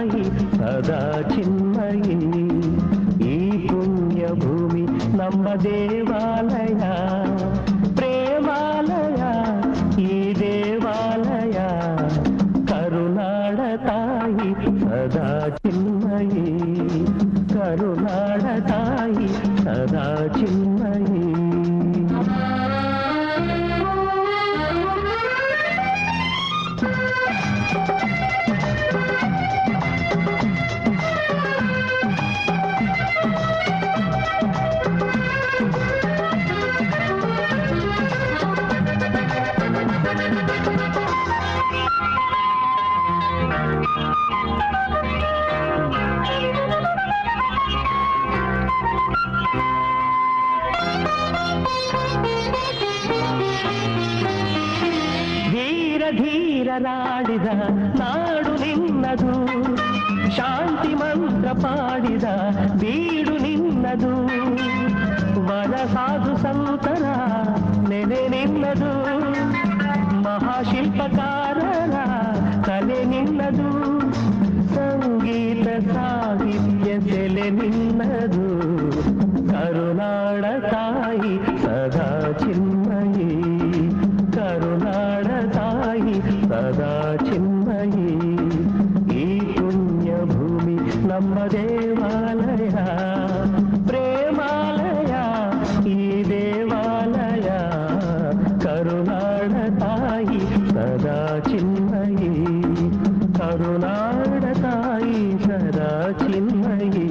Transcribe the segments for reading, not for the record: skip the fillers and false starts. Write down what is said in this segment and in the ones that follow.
ತಾಯಿ ಸದಾ ಚಿನ್ಮಯಿ. ಈ ಪುಣ್ಯ ಭೂಮಿ ನಮ್ಮ ದೇವಾಲಯ, ಪ್ರೇಮಾಲಯ ಈ ದೇವಾಲಯ. ಕರುನಾಡ ತಾಯಿ ಸದಾ ಚಿನ್ಮಯಿ, ಕರುನಾಡ ತಾಯಿ ಸದಾ ಚಿನ್ಮಯಿ. ಧೀರರಾಡಿದ ನಾಡು ನಿನ್ನದು, ಶಾಂತಿ ಮಂತ್ರ ಪಾಡಿದ ಬೀಡು ನಿನ್ನದು. ವರ ಸಾಧು ಸಂತರ ನೆನೆ ನಿನ್ನದು, ಮಹಾಶಿಲ್ಪಕಾರರ ಕಲೆ ನಿನ್ನದು. ಸಂಗೀತ ಸಾಹಿತ್ಯ ಸೆಲೆ ನಿನ್ನದು. ಕರುನಾಡ ತಾಯಿ ಸದಾ ಚಿನ್ಮಯಿ, ಕರುನಾಡ ತಾಯಿ ಸದಾ ಚಿನ್ಮಯಿ. ಈ ಪುಣ್ಯ ಭೂಮಿ ನಮ್ಮ ದೇವಾಲಯ, ಪ್ರೇಮಾಲಯ ಈ ದೇವಾಲಯ. ಕರುನಾಡ ತಾಯಿ ಸದಾ ಚಿನ್ಮಯಿ, ಕರುನಾಡ ತಾಯಿ ಸದಾ ಚಿನ್ಮಯಿ.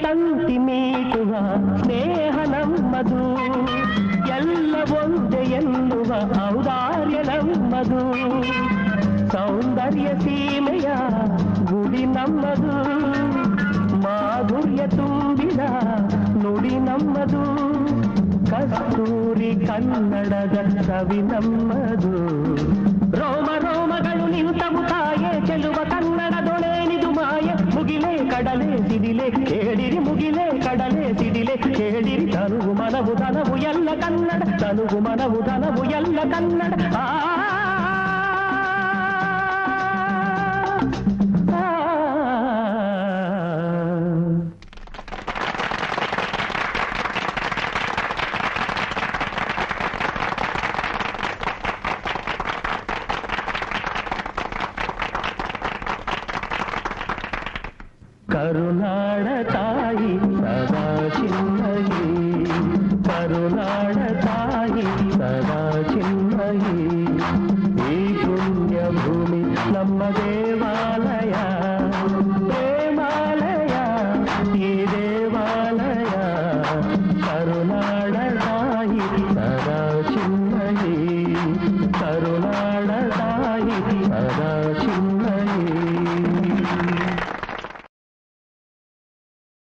ತಂತಿ ಮೀಟುವ ಸ್ನೇಹ ನಮ್ಮದು, ಎಲ್ಲ ಒಂದೇ ಎನ್ನುವ ಔದಾರ್ಯ ನಮ್ಮದು. ಸೌಂದರ್ಯ ಸೀಮೆಯ ಗುಡಿ ನಮ್ಮದು, ಮಾಧುರ್ಯ ತುಂಬಿದ ನುಡಿ ನಮ್ಮದು. ಕಸ್ತೂರಿ ಕನ್ನಡದ ಕವಿ ನಮ್ಮದು. ರೋಮ ರೋಮಗಳು ನಿಂತವು ತಾಯೇ ಚೆಲುವ ಕನ್ನಡದೊಳೇನಿದು ಮಾಯೆ. ಮುಗಿಲೇ ಕಡಲೆ ಸಿಡಿಲೆ ಕೇಳಿರಿ, ಮುಗಿಲೇ ಕಡಲೆ ಸಿಡಿಲೆ ಕೇಳಿರಿ. ತನುವು ಮನವು ಧನವು ಎಲ್ಲ ಕನ್ನಡ, ತನುವು ಮನವು ಧನವು ಎಲ್ಲ ಕನ್ನಡ. ಕರುನಾಡ ತಾಯಿ ಸದಾ ಚಿನ್ಮಯಿ, ಕರುನಾಡ ತಾಯಿ ಸದಾ ಚಿನ್ಮಯಿ.